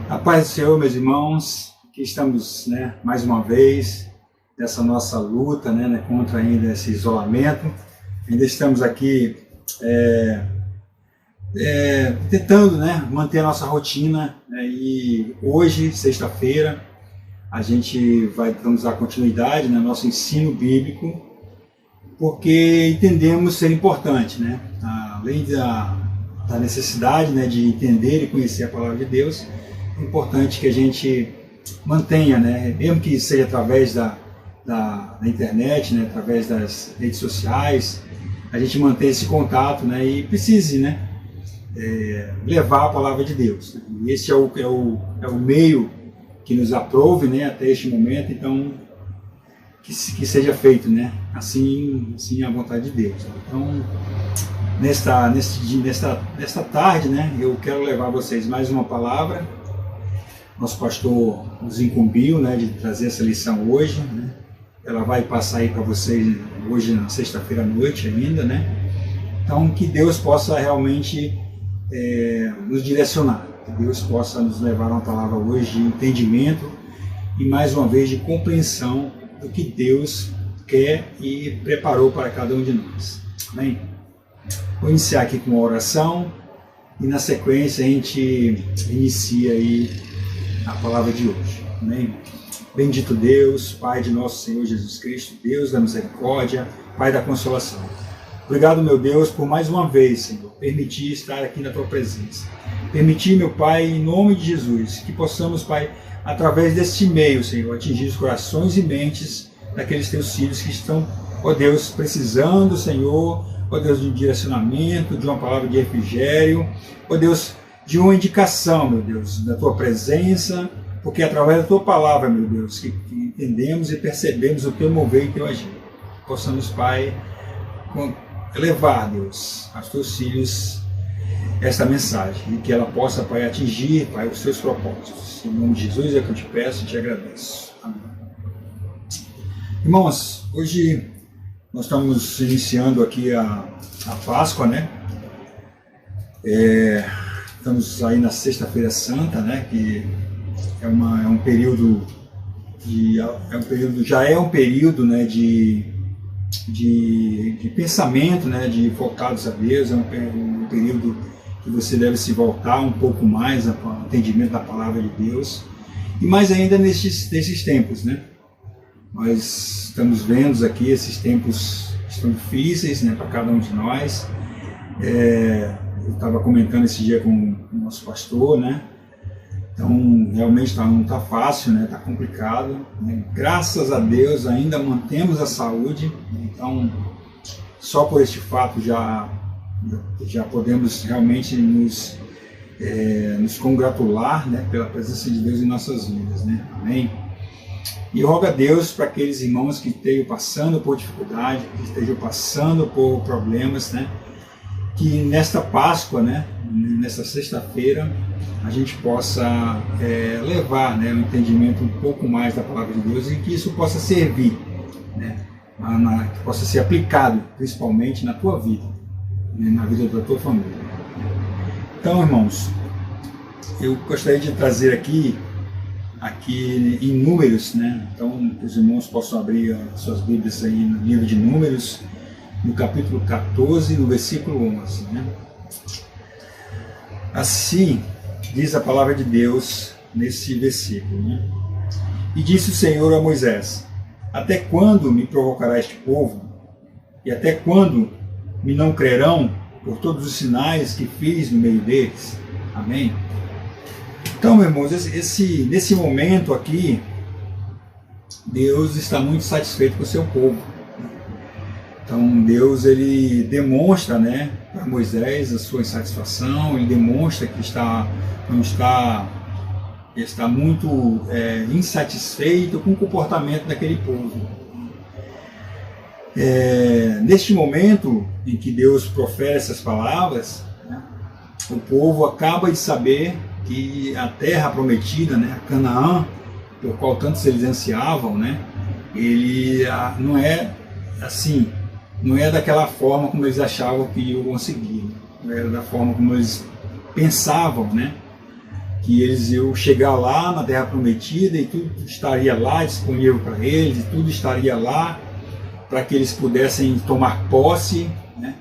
A paz do Senhor, meus irmãos, aqui estamos, mais uma vez nessa nossa luta, contra ainda esse isolamento. Ainda estamos aqui tentando, manter a nossa rotina, e hoje, sexta-feira, a gente vamos dar continuidade no nosso ensino bíblico, porque entendemos ser importante, além da necessidade, de entender e conhecer a palavra de Deus. É importante que a gente mantenha, mesmo que seja através da internet, através das redes sociais, a gente mantenha esse contato, e precise, levar a palavra de Deus. E esse é o meio que nos aprouve, até este momento. Então, que seja feito, assim a vontade de Deus. Então, nesta tarde, eu quero levar a vocês mais uma palavra. Nosso pastor nos incumbiu, de trazer essa lição hoje, Ela vai passar aí para vocês hoje, na sexta-feira à noite ainda, Então, que Deus possa realmente nos direcionar, que Deus possa nos levar a uma palavra hoje de entendimento e, mais uma vez, de compreensão do que Deus quer e preparou para cada um de nós. Amém? Vou iniciar aqui com uma oração e, na sequência, a gente inicia aí a palavra de hoje. Amém? Bendito Deus, Pai de nosso Senhor Jesus Cristo, Deus da misericórdia, Pai da consolação. Obrigado, meu Deus, por mais uma vez, Senhor, permitir estar aqui na Tua presença. Permitir, meu Pai, em nome de Jesus, que possamos, Pai, através deste meio, Senhor, atingir os corações e mentes daqueles Teus filhos que estão, ó Deus, precisando, Senhor, ó Deus, de um direcionamento, de uma palavra de refrigério, ó Deus, de uma indicação, meu Deus, da Tua presença, porque é através da Tua palavra, meu Deus, que entendemos e percebemos o Teu mover e Teu agir. Possamos, Pai, levar, Deus, aos Teus filhos esta mensagem, e que ela possa, Pai, atingir, Pai, os Teus propósitos. Em nome de Jesus é que eu te peço e te agradeço. Amém. Irmãos, hoje nós estamos iniciando aqui a Páscoa, Estamos aí na Sexta-feira Santa, que é um período de pensamento, de focados a Deus. É um período que você deve se voltar um pouco mais ao entendimento da palavra de Deus, e mais ainda nesses tempos, Nós estamos vendo aqui esses tempos que estão difíceis, para cada um de nós. Eu estava comentando esse dia com o nosso pastor, Então, realmente não está fácil, está complicado. Graças a Deus ainda mantemos a saúde. Então, só por este fato já podemos realmente nos congratular, pela presença de Deus em nossas vidas, Amém? E rogo a Deus para aqueles irmãos que estejam passando por dificuldade, que estejam passando por problemas, que nesta Páscoa, nesta sexta-feira, a gente possa levar um entendimento um pouco mais da palavra de Deus, e que isso possa servir, que possa ser aplicado principalmente na tua vida, na vida da tua família. Então, irmãos, eu gostaria de trazer aqui em Números, Então, os irmãos possam abrir as suas Bíblias aí no livro de Números, no capítulo 14, no versículo 11, Assim diz a palavra de Deus nesse versículo, E disse o Senhor a Moisés: Até quando me provocará este povo? E até quando me não crerão por todos os sinais que fiz no meio deles? Amém? Então, meus irmãos, nesse momento aqui, Deus está muito satisfeito com o seu povo. Então, Deus, ele demonstra, para Moisés a sua insatisfação. Ele demonstra que está muito insatisfeito com o comportamento daquele povo. Neste momento em que Deus profere essas palavras, o povo acaba de saber que a terra prometida, a Canaã, por qual tantos eles ansiavam, ele não é assim, não é daquela forma como eles achavam que iam conseguir, não era da forma como eles pensavam, que eles iam chegar lá na Terra Prometida e tudo estaria lá disponível para eles, e tudo estaria lá para que eles pudessem tomar posse, né?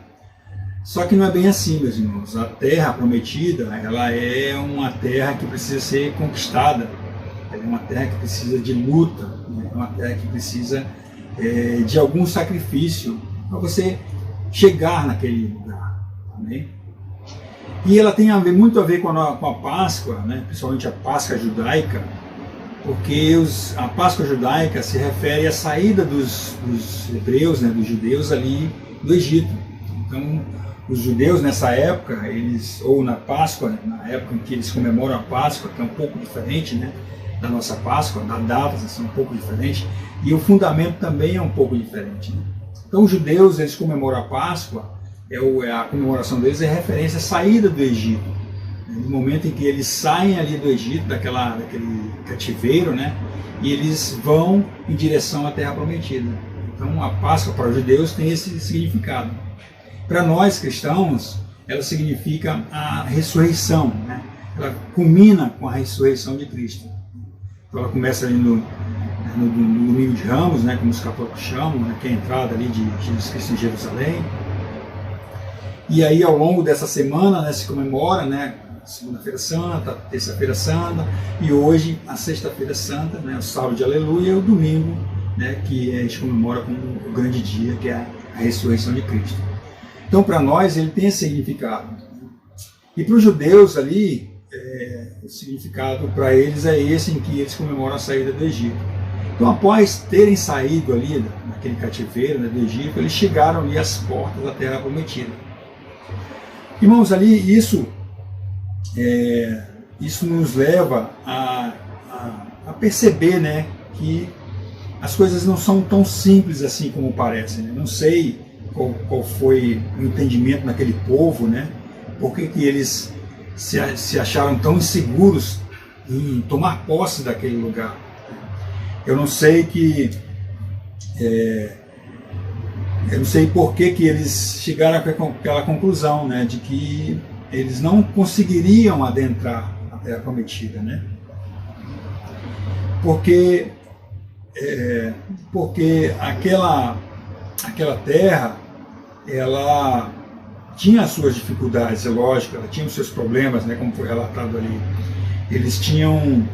Só que não é bem assim, meus irmãos. A Terra Prometida, ela é uma terra que precisa ser conquistada, ela é uma terra que precisa de luta, né? É uma terra que precisa de algum sacrifício para você chegar naquele lugar. Amém? E ela tem muito a ver com a Páscoa, né? Principalmente a Páscoa judaica, porque a Páscoa judaica se refere à saída dos hebreus, né? Dos judeus ali do Egito. Então, os judeus nessa época, ou na Páscoa, na época em que eles comemoram a Páscoa, que é um pouco diferente, né, da nossa Páscoa, das datas são um pouco diferentes, e o fundamento também é um pouco diferente, né? Então os judeus, eles comemoram a Páscoa, a comemoração deles é referência à saída do Egito, né, no momento em que eles saem ali do Egito, daquele cativeiro, né, e eles vão em direção à Terra Prometida. Então a Páscoa para os judeus tem esse significado. Para nós cristãos, ela significa a ressurreição, né? Ela culmina com a ressurreição de Cristo. Então ela começa ali no Domingo de Ramos, né, como os católicos chamam, né, que é a entrada ali de Jesus Cristo em Jerusalém. E aí ao longo dessa semana, né, se comemora, né, Segunda-feira Santa, Terça-feira Santa, e hoje a Sexta-feira Santa, né, o sábado de Aleluia, e o domingo, né, que a gente comemora como o grande dia, que é a ressurreição de Cristo. Então, para nós, ele tem esse significado. E para os judeus ali, o significado para eles é esse, em que eles comemoram a saída do Egito. Então, após terem saído ali, naquele cativeiro, né, do Egito, eles chegaram ali às portas da Terra Prometida. Irmãos, ali isso nos leva a perceber, né, que as coisas não são tão simples assim como parecem, né? Não sei qual foi o entendimento naquele povo, né? Por que eles se acharam tão inseguros em tomar posse daquele lugar? Eu não sei por que eles chegaram com aquela conclusão, né? De que eles não conseguiriam adentrar a Terra Prometida, né? Porque aquela terra, ela tinha as suas dificuldades, é lógico, ela tinha os seus problemas, né, como foi relatado ali. Eles tinham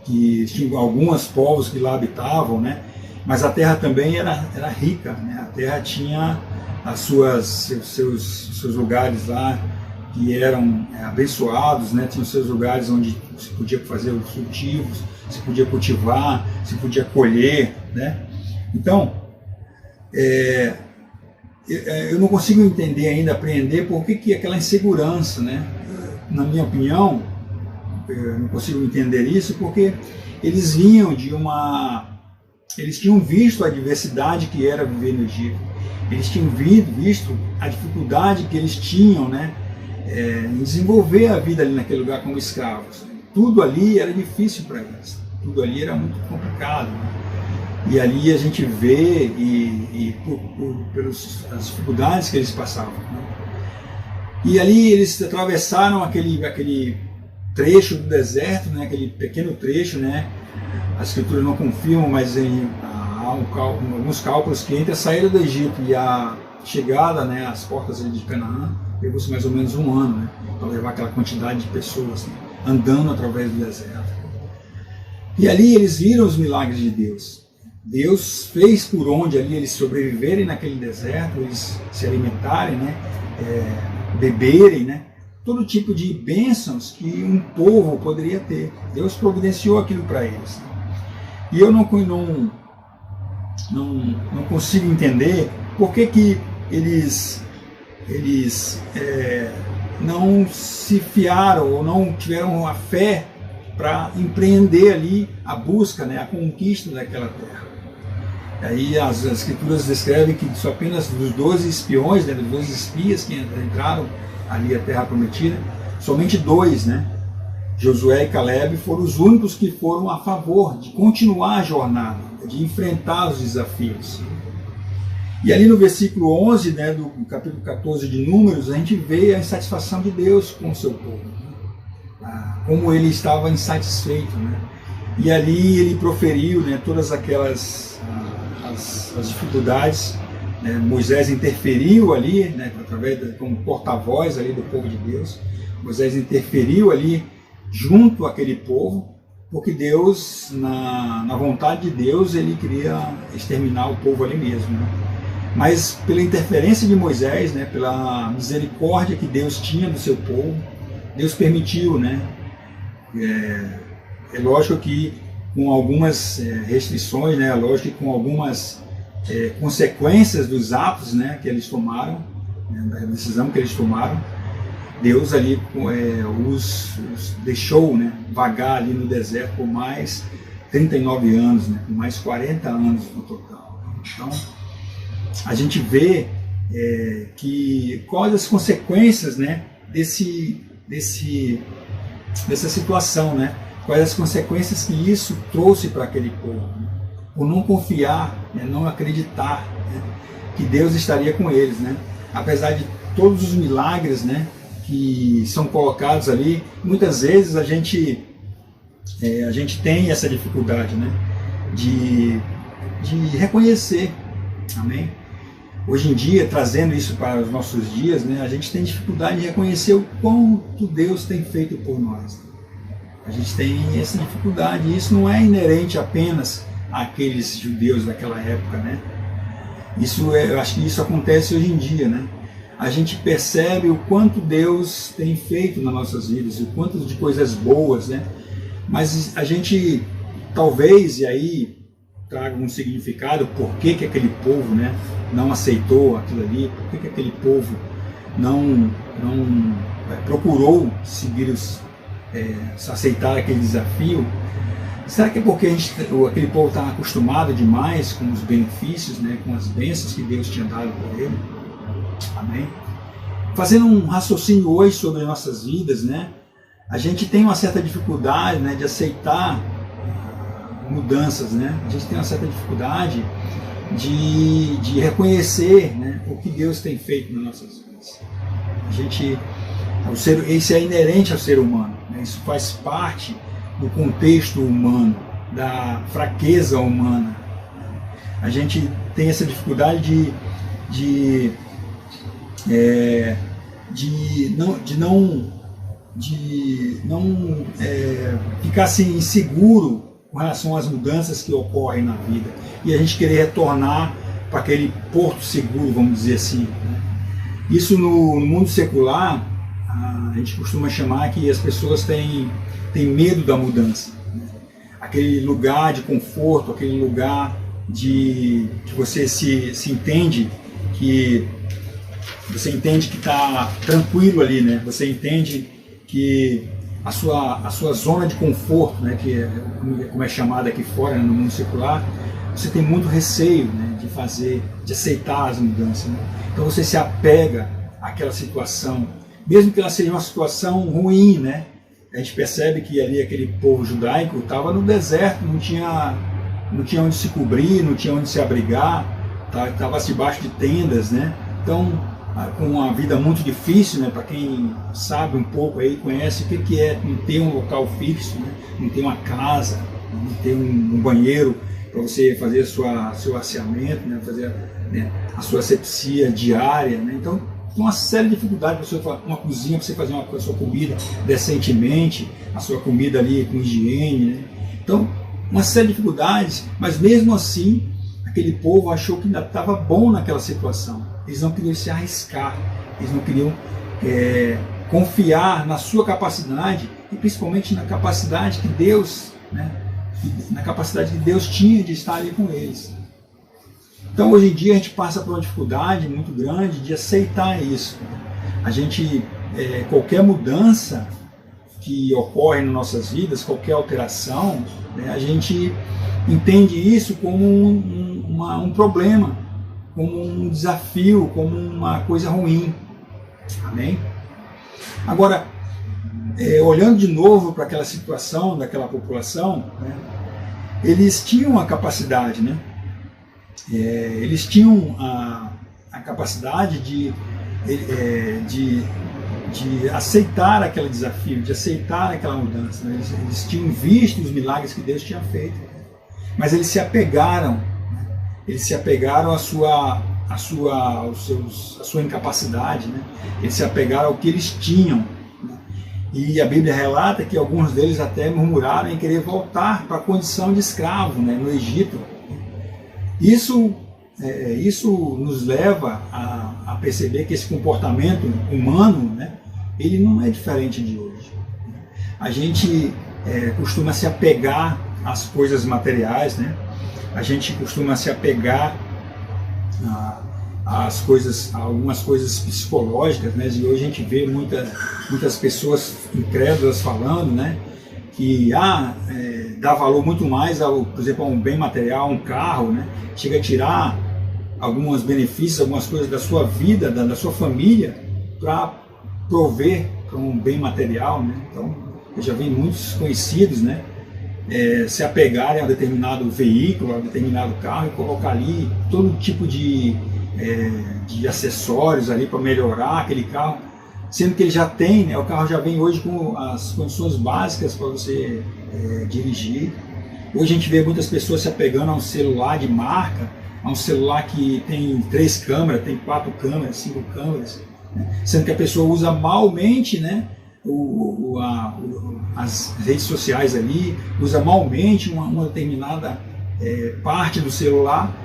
tinham alguns povos que lá habitavam, né, mas a terra também era rica, né, a terra tinha seus lugares lá que eram abençoados, né, tinham seus lugares onde se podia fazer os cultivos, se podia cultivar, se podia colher, né. Então, eu não consigo entender ainda, apreender por que aquela insegurança, né? Na minha opinião, eu não consigo entender isso, porque eles vinham eles tinham visto a adversidade que era viver no Egito, eles tinham visto a dificuldade que eles tinham, né, em desenvolver a vida ali naquele lugar como escravos. Tudo ali era difícil para eles, tudo ali era muito complicado, né? E ali a gente vê pelas dificuldades que eles passavam, né? E ali eles atravessaram aquele trecho do deserto, né? Aquele pequeno trecho, né? As escrituras não confirmam, mas há alguns cálculos que entre a saída do Egito e a chegada, né, às portas de Canaã, levou-se mais ou menos um ano, né, para levar aquela quantidade de pessoas, né, andando através do deserto. E ali eles viram os milagres de Deus. Deus fez por onde ali eles sobreviverem naquele deserto, eles se alimentarem, né, beberem, né, todo tipo de bênçãos que um povo poderia ter. Deus providenciou aquilo para eles. E eu não consigo entender por que eles não se fiaram ou não tiveram a fé para empreender ali a busca, né, a conquista daquela terra. Aí as escrituras descrevem que só apenas dos 12 espiões, né, dos 12 espias que entraram ali a terra prometida, somente 2, né, Josué e Caleb, foram os únicos que foram a favor de continuar a jornada, de enfrentar os desafios. E ali no versículo 11, né, do capítulo 14 de Números, a gente vê a insatisfação de Deus com o seu povo, como ele estava insatisfeito, né? E ali ele proferiu, né, todas aquelas as dificuldades, né? Moisés interferiu ali, né, como porta-voz ali do povo de Deus. Moisés interferiu ali junto àquele povo, porque Deus, na vontade de Deus, ele queria exterminar o povo ali mesmo, né? Mas pela interferência de Moisés, né, pela misericórdia que Deus tinha do seu povo, Deus permitiu, né? É lógico que com algumas restrições, né? É lógico que com algumas consequências dos atos, né, que eles tomaram, né, da decisão que eles tomaram, Deus ali os deixou, né, vagar ali no deserto por mais 39 anos, né, por mais 40 anos no total. Então, a gente vê quais as consequências, né, dessa situação, né? Quais as consequências que isso trouxe para aquele povo, né? Por não confiar, né, não acreditar, né, que Deus estaria com eles, né? Apesar de todos os milagres, né, que são colocados ali, muitas vezes a gente tem essa dificuldade, né, de reconhecer, amém? Hoje em dia, trazendo isso para os nossos dias, né, a gente tem dificuldade de reconhecer o quanto Deus tem feito por nós. A gente tem essa dificuldade, e isso não é inerente apenas àqueles judeus daquela época, né? Eu acho que isso acontece hoje em dia, né? A gente percebe o quanto Deus tem feito nas nossas vidas, o quanto de coisas boas, né? Mas a gente, talvez, e aí traga um significado, por que aquele povo, né, não aceitou aquilo ali, por que aquele povo não procurou seguir aceitar aquele desafio. Será que é porque aquele povo está acostumado demais com os benefícios, né, com as bênçãos que Deus tinha dado para ele? Amém? Fazendo um raciocínio hoje sobre as nossas vidas, né, a gente tem uma certa dificuldade, né, de aceitar mudanças, né? A gente tem uma certa dificuldade de reconhecer, né, o que Deus tem feito nas nossas vidas. Isso é inerente ao ser humano, né? Isso faz parte do contexto humano, da fraqueza humana. A gente tem essa dificuldade de não ficar assim inseguro com relação às mudanças que ocorrem na vida, e a gente querer retornar para aquele porto seguro, vamos dizer assim, né? Isso no mundo secular, a gente costuma chamar que as pessoas têm medo da mudança, né? Aquele lugar de conforto, aquele lugar que você se entende que está tranquilo ali, né? Você entende que a sua zona de conforto, né, como é chamada aqui fora, né, no mundo secular, você tem muito receio, né, de aceitar as mudanças, né? Então você se apega àquela situação, mesmo que ela seja uma situação ruim, né? A gente percebe que ali aquele povo judaico estava no deserto, não tinha onde se cobrir, não tinha onde se abrigar, estava debaixo de tendas, né? Então, com uma vida muito difícil, né? Para quem sabe um pouco aí, conhece o que é não ter um local fixo, né? Não ter uma casa, não ter um banheiro para você fazer seu asseamento, né? Fazer, né, a sua asepsia diária, né? Então, tem uma série de dificuldades para você, uma cozinha para você fazer a sua comida decentemente, a sua comida ali com higiene, né? Então, uma série de dificuldades, mas mesmo assim, aquele povo achou que ainda estava bom naquela situação. Eles não queriam se arriscar, eles não queriam confiar na sua capacidade, e principalmente na capacidade que Deus, né, tinha de estar ali com eles. Então, hoje em dia, a gente passa por uma dificuldade muito grande de aceitar isso. A gente, qualquer mudança que ocorre nas nossas vidas, qualquer alteração, né, a gente entende isso como um problema, como um desafio, como uma coisa ruim. Amém? Agora, olhando de novo para aquela situação daquela população, né, eles tinham a capacidade, né? eles tinham a capacidade de aceitar aquele desafio, de aceitar aquela mudança, né? Eles tinham visto os milagres que Deus tinha feito, mas eles se apegaram, né? Eles se apegaram à sua incapacidade, né? Eles se apegaram ao que eles tinham, né? E a Bíblia relata que alguns deles até murmuraram em querer voltar para a condição de escravo, né, no Egito. Isso nos leva a perceber que esse comportamento humano, né, ele não é diferente de hoje. A gente costuma se apegar às coisas materiais, né? A gente costuma se apegar a algumas coisas psicológicas, né? E hoje a gente vê muitas pessoas incrédulas falando, né, que dá valor muito mais por exemplo, a um bem material, um carro, né? Chega a tirar alguns benefícios, algumas coisas da sua vida, da sua família, para prover para um bem material, né? Então, eu já vi muitos conhecidos, né, se apegarem a determinado veículo, a determinado carro e colocar ali todo tipo de acessórios ali para melhorar aquele carro, sendo que ele já tem, né, o carro já vem hoje com as condições básicas para você dirigir. Hoje a gente vê muitas pessoas se apegando a um celular de marca, a um celular que tem 3 câmeras, tem 4 câmeras, 5 câmeras, né? Sendo que a pessoa usa malmente, né, as redes sociais ali, usa malmente uma determinada parte do celular,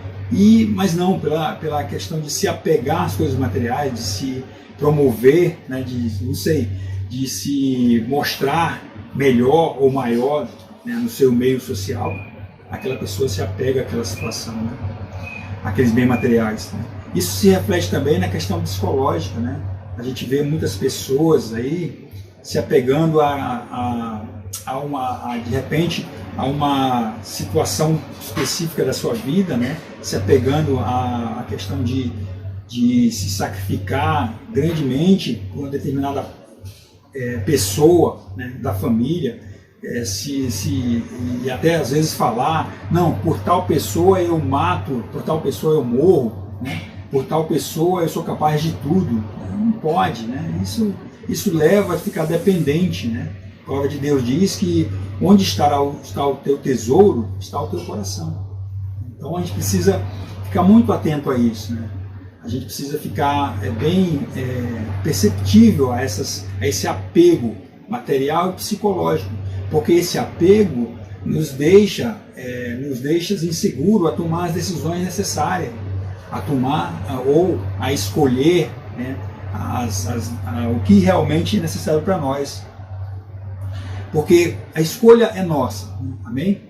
mas não pela questão de se apegar às coisas materiais, de se promover, né, de se mostrar melhor ou maior, né, no seu meio social. Aquela pessoa se apega àquela situação, né, aqueles bens materiais, né. Isso se reflete também na questão psicológica, né. A gente vê muitas pessoas aí se apegando de repente a uma situação específica da sua vida, né, se apegando à questão de se sacrificar grandemente por uma determinada pessoa, né, da família, e até às vezes falar, não, por tal pessoa eu mato, por tal pessoa eu morro, né, por tal pessoa eu sou capaz de tudo. Não pode, né? Isso leva a ficar dependente, né? A palavra de Deus diz que onde está o teu tesouro, está o teu coração. Então a gente precisa ficar muito atento a isso, né? A gente precisa ficar bem perceptível a esse apego material e psicológico, porque esse apego nos deixa inseguro a tomar as decisões necessárias, a tomar ou a escolher, né, o que realmente é necessário para nós. Porque a escolha é nossa, amém?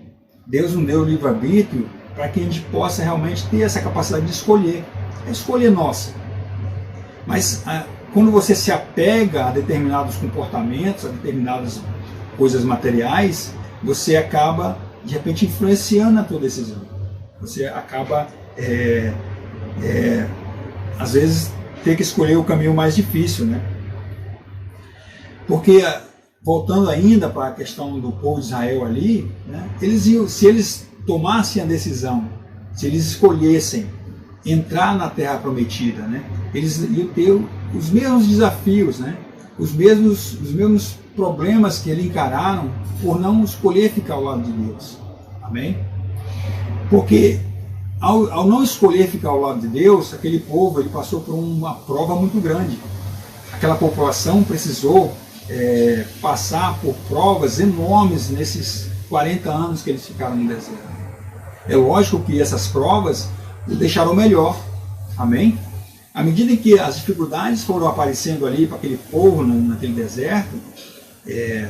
Deus nos deu o livre-arbítrio para que a gente possa realmente ter essa capacidade de escolher. A escolha é nossa. Mas quando você se apega a determinados comportamentos, a determinadas coisas materiais, você acaba, de repente, influenciando a tua decisão. Você acaba, às vezes, ter que escolher o caminho mais difícil, né? Porque, voltando ainda para a questão do povo de Israel ali, né, se eles tomassem a decisão, se eles escolhessem entrar na Terra Prometida, né, eles iam ter os mesmos desafios, né, os mesmos problemas que eles encararam por não escolher ficar ao lado de Deus. Amém? Porque ao não escolher ficar ao lado de Deus, aquele povo ele passou por uma prova muito grande. Aquela população precisou passar por provas enormes nesses 40 anos que eles ficaram no deserto. É lógico que essas provas o deixaram melhor. Amém? À medida em que as dificuldades foram aparecendo ali para aquele povo naquele deserto,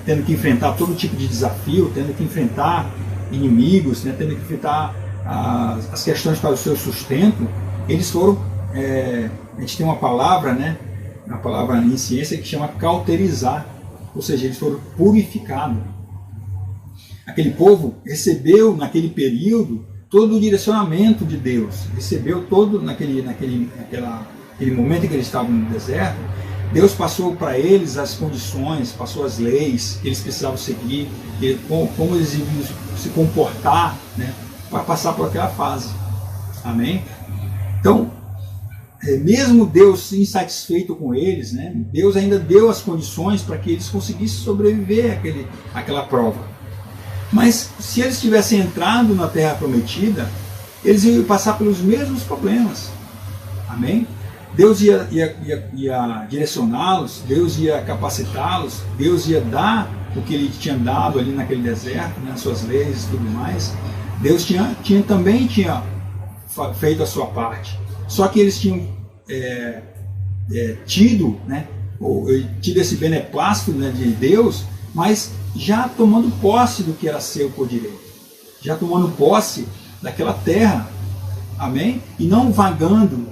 tendo que enfrentar todo tipo de desafio, tendo que enfrentar inimigos, né, tendo que enfrentar as questões para o seu sustento, eles foram, a gente tem uma palavra, né, uma palavra em ciência que chama cauterizar, ou seja, eles foram purificados. Aquele povo recebeu naquele período todo o direcionamento de Deus, recebeu todo naquele momento em que eles estavam no deserto. Deus passou para eles as condições, passou as leis que eles precisavam seguir, como eles iam se comportar, né, para passar por aquela fase. Amém? Então, mesmo Deus insatisfeito com eles, né, Deus ainda deu as condições para que eles conseguissem sobreviver àquela prova. Mas se eles tivessem entrado na Terra Prometida, eles iam passar pelos mesmos problemas. Amém? Deus ia direcioná-los, Deus ia capacitá-los, Deus ia dar o que Ele tinha dado ali naquele deserto, né, suas leis e tudo mais. Deus também tinha feito a sua parte. Só que eles tinham tido esse beneplácito, né, de Deus, mas já tomando posse do que era seu por direito, já tomando posse daquela terra, amém? E não vagando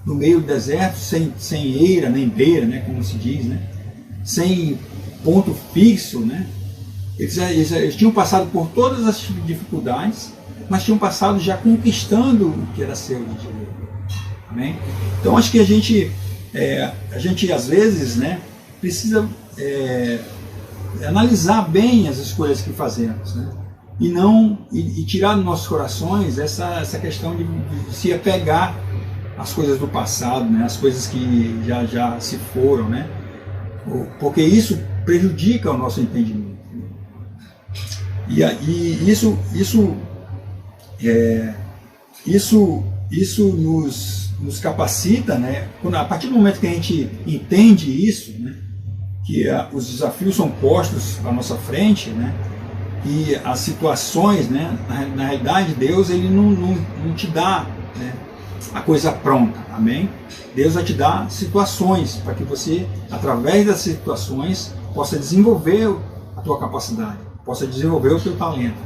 no meio do deserto sem eira nem beira, né, como se diz, né? Sem ponto fixo, né? Eles tinham passado por todas as dificuldades, mas tinham passado já conquistando o que era seu de direito. Amém? Então acho que a gente às vezes, né, precisa analisar bem as escolhas que fazemos, né? E tirar dos nossos corações essa questão de se apegar às coisas do passado, né, as coisas que já se foram, né? Porque isso prejudica o nosso entendimento. E isso nos capacita, né? A partir do momento que a gente entende isso, né, que os desafios são postos à nossa frente, né, e as situações, né, na realidade Deus ele não te dá, né, a coisa pronta, amém? Deus vai te dar situações para que você, através das situações, possa desenvolver a tua capacidade, possa desenvolver o teu talento.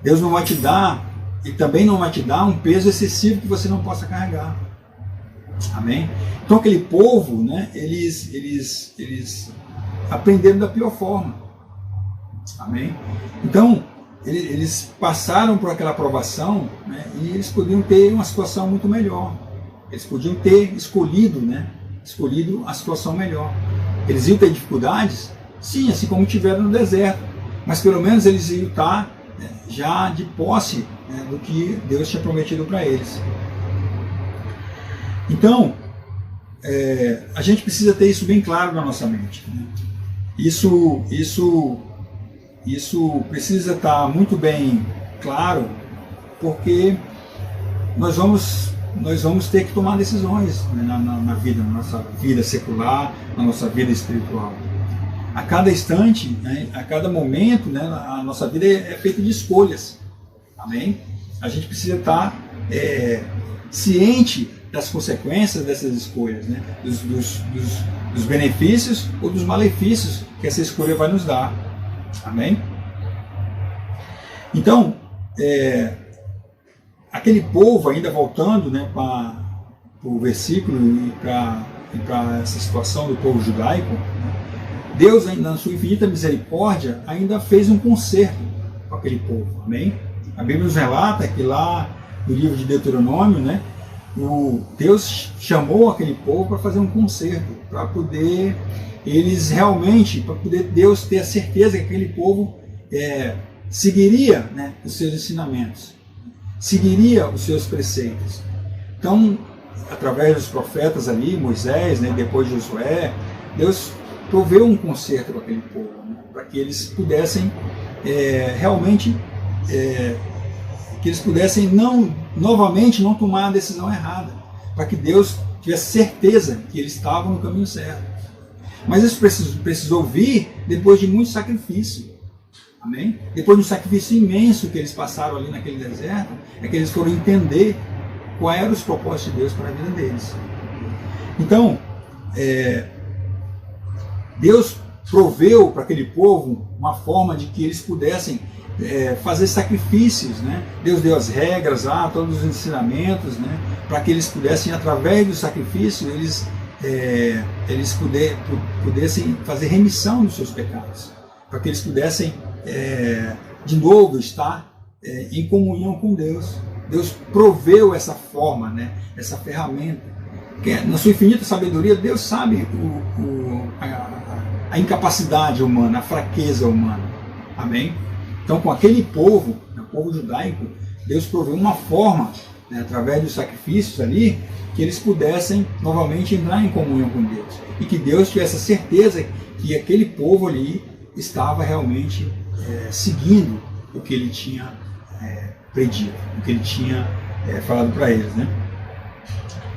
Deus não vai te dar, e também não vai te dar um peso excessivo que você não possa carregar. Amém? Então aquele povo, né, eles aprenderam da pior forma. Amém? Então, eles passaram por aquela provação, né, e eles podiam ter uma situação muito melhor. Eles podiam ter escolhido a situação melhor. Eles iam ter dificuldades? Sim, assim como tiveram no deserto. Mas pelo menos eles iam estar já de posse, né, do que Deus tinha prometido para eles. Então, a gente precisa ter isso bem claro na nossa mente, né? Isso precisa estar muito bem claro, porque nós vamos ter que tomar decisões, né, na vida, na nossa vida secular, na nossa vida espiritual. A cada instante, né, a cada momento, né, a nossa vida é feita de escolhas. Amém? A gente precisa estar ciente das consequências dessas escolhas, né, dos benefícios ou dos malefícios que essa escolha vai nos dar. Amém? Então, aquele povo, ainda voltando, né, para o versículo e para essa situação do povo judaico, né, Deus, na sua infinita misericórdia, ainda fez um conserto com aquele povo. Amém? A Bíblia nos relata que lá no livro de Deuteronômio, né, Deus chamou aquele povo para fazer um conserto, para poder Deus ter a certeza que aquele povo seguiria, né, os seus ensinamentos, seguiria os seus preceitos. Então, através dos profetas ali, Moisés, né, depois Josué, Deus proveu um conserto para aquele povo, né, para que eles pudessem realmente, que eles pudessem novamente não tomar a decisão errada, para que Deus tivesse certeza que eles estavam no caminho certo. Mas isso precisou vir depois de muito sacrifício. Amém? Depois de um sacrifício imenso que eles passaram ali naquele deserto, é que eles foram entender quais eram os propósitos de Deus para a vida deles. Então, Deus proveu para aquele povo uma forma de que eles pudessem fazer sacrifícios, né? Deus deu as regras lá, todos os ensinamentos, né? Para que eles pudessem, através do sacrifício, eles pudessem fazer remissão dos seus pecados, para que eles pudessem de novo estar em comunhão com Deus. Deus proveu essa forma, né? Essa ferramenta. Que, na sua infinita sabedoria, Deus sabe a incapacidade humana, a fraqueza humana. Amém? Então, com aquele povo, o povo judaico, Deus proveu uma forma, né, através dos sacrifícios ali, que eles pudessem novamente entrar em comunhão com Deus. E que Deus tivesse a certeza que aquele povo ali estava realmente seguindo o que ele tinha predito, o que ele tinha falado para eles, né?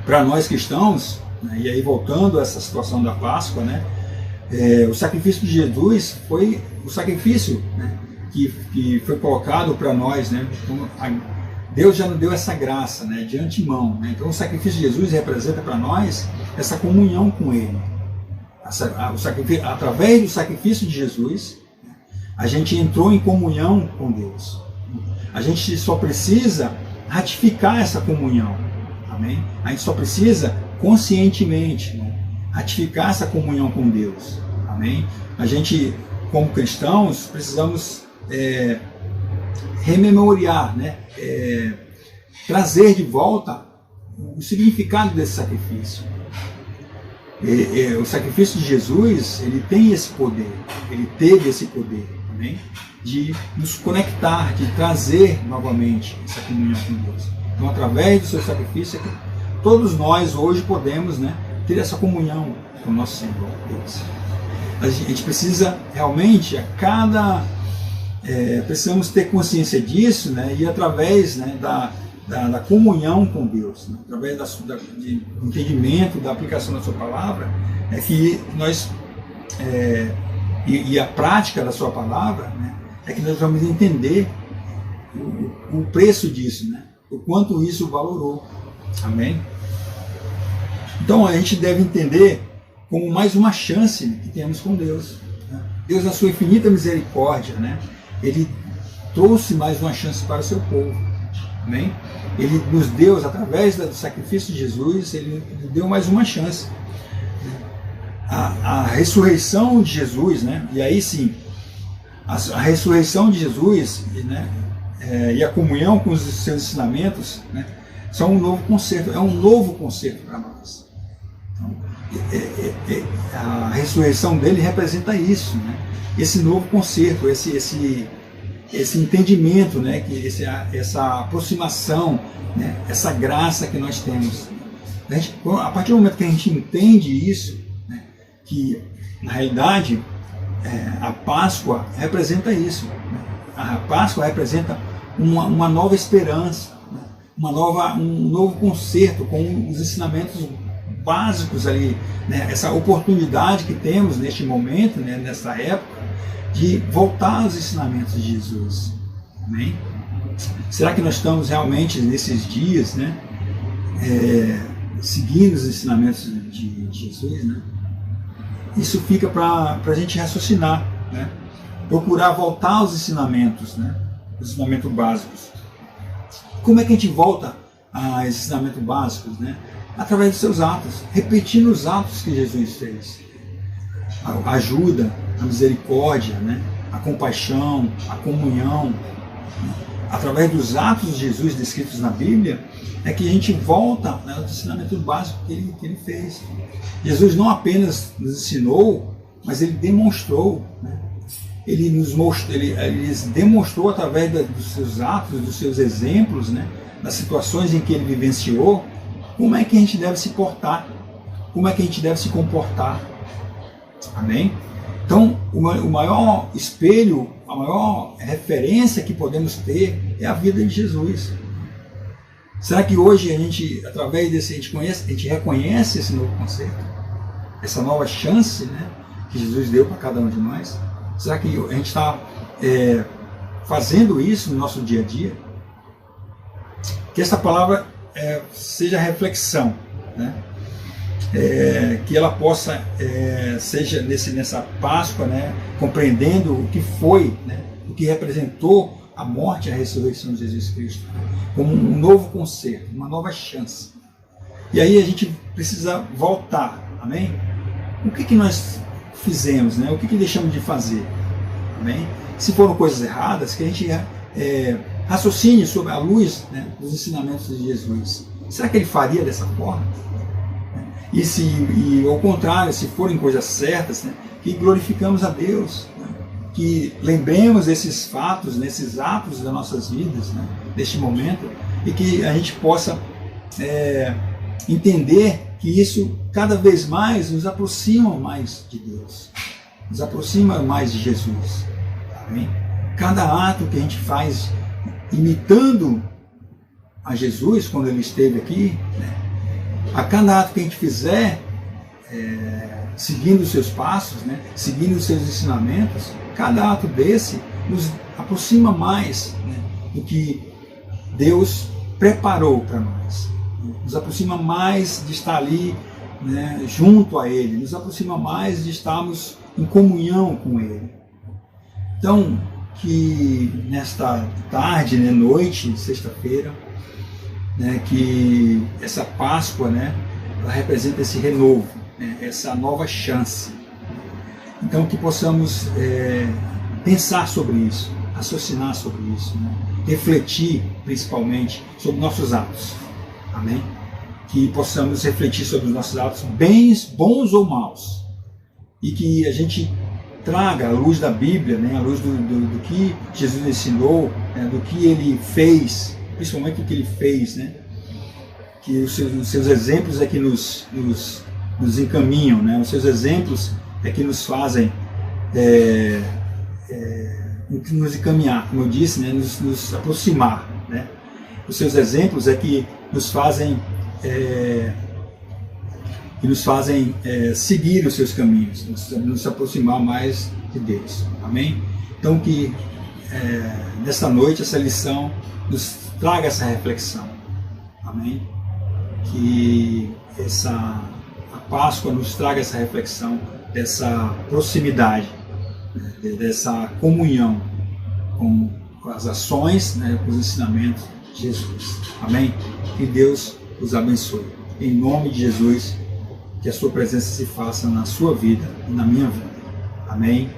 Para nós cristãos, né, e aí voltando a essa situação da Páscoa, né, o sacrifício de Jesus foi o sacrifício, né, que foi colocado para nós, né? Então, Deus já nos deu essa graça, né, de antemão, né? Então o sacrifício de Jesus representa para nós essa comunhão com Ele. Através do sacrifício de Jesus, a gente entrou em comunhão com Deus. A gente só precisa ratificar essa comunhão. Amém? A gente só precisa conscientemente, né, ratificar essa comunhão com Deus. Amém? A gente, como cristãos, precisamos rememoriar, né, trazer de volta o significado desse sacrifício. O sacrifício de Jesus, ele tem esse poder, ele teve esse poder, amém? De nos conectar, de trazer novamente essa comunhão com Deus. Então, através do seu sacrifício, todos nós hoje podemos, né, ter essa comunhão com o nosso Senhor Deus. A gente precisa realmente, precisamos ter consciência disso, né, e através, né, da comunhão com Deus, né, através do entendimento, da aplicação da sua palavra, é que nós, e a prática da sua palavra, né, é que nós vamos entender o preço disso, né, o quanto isso valorou. Amém? Então a gente deve entender como mais uma chance, né, que temos com Deus. Né? Deus, na sua infinita misericórdia, né, Ele trouxe mais uma chance para o seu povo. Amém? Ele nos deu, através do sacrifício de Jesus, Ele nos deu mais uma chance. A ressurreição de Jesus, né? E aí sim, a ressurreição de Jesus, né, e a comunhão com os seus ensinamentos, né, são um novo concerto, é um novo concerto para nós. Então, a ressurreição dele representa isso, né? Esse novo concerto, esse entendimento, né? Essa aproximação, né? Essa graça que nós temos. A partir do momento que a gente entende isso, né? Que na realidade a Páscoa representa isso. Né? A Páscoa representa uma nova esperança, né? Um novo concerto com os ensinamentos básicos ali, né? Essa oportunidade que temos neste momento, né? Nessa época, de voltar aos ensinamentos de Jesus. Amém? Será que nós estamos realmente nesses dias, né? Seguindo os ensinamentos de Jesus, né? Isso fica para a gente raciocinar, né? Procurar voltar aos ensinamentos, né? Os ensinamentos básicos. Como é que a gente volta a esses ensinamentos básicos, né? Através dos seus atos, repetindo os atos que Jesus fez. A ajuda, a misericórdia, né? A compaixão, a comunhão. Né? Através dos atos de Jesus descritos na Bíblia, é que a gente volta, né, aos ensinamentos básicos que ele fez. Jesus não apenas nos ensinou, mas ele demonstrou, né? Ele demonstrou através dos seus atos, dos seus exemplos, né, das situações em que ele vivenciou, como é que a gente deve se portar, como é que a gente deve se comportar. Amém? Então, o maior espelho, a maior referência que podemos ter é a vida de Jesus. Será que hoje a gente, através desse, a gente reconhece esse novo conceito? Essa nova chance, né, que Jesus deu para cada um de nós? Será que a gente está fazendo isso no nosso dia a dia? Que essa palavra seja reflexão, né? Que ela possa, seja nessa Páscoa, né, compreendendo o que foi, né, o que representou a morte e a ressurreição de Jesus Cristo, como um novo concerto, uma nova chance. E aí a gente precisa voltar, amém? O que nós fizemos, né? O que deixamos de fazer, amém? Se foram coisas erradas, que a gente raciocine sobre a luz, né, dos ensinamentos de Jesus. Será que ele faria dessa forma? E ao contrário, se forem coisas certas, né, que glorificamos a Deus, né, que lembremos esses fatos, nesses atos das nossas vidas, né, neste momento, e que a gente possa entender que isso cada vez mais nos aproxima mais de Deus, nos aproxima mais de Jesus. Amém? Cada ato que a gente faz imitando a Jesus quando ele esteve aqui, né? A cada ato que a gente fizer seguindo os seus passos, né? Seguindo os seus ensinamentos, cada ato desse nos aproxima mais, né? Do que Deus preparou para nós, nos aproxima mais de estar ali, né, junto a Ele, nos aproxima mais de estarmos em comunhão com Ele. Então, que nesta tarde, né, noite, sexta-feira, né, que essa Páscoa, né, ela representa esse renovo, né, essa nova chance. Então, que possamos pensar sobre isso, raciocinar sobre isso, né, refletir principalmente sobre nossos atos. Amém? Que possamos refletir sobre os nossos atos, bons ou maus, e que a gente traga a luz da Bíblia, né, a luz do que Jesus ensinou, né, do que Ele fez, principalmente o que Ele fez, né, que os seus exemplos é que nos encaminham, né, os seus exemplos é que nos fazem nos encaminhar, como eu disse, né, nos aproximar, né. Os seus exemplos é que nos fazem seguir os seus caminhos, nos aproximar mais de Deus. Amém? Então que nesta noite essa lição nos traga essa reflexão. Amém? Que a Páscoa nos traga essa reflexão dessa proximidade, né, dessa comunhão com as ações, né, com os ensinamentos de Jesus. Amém? Que Deus os abençoe. Em nome de Jesus, que a sua presença se faça na sua vida e na minha vida. Amém?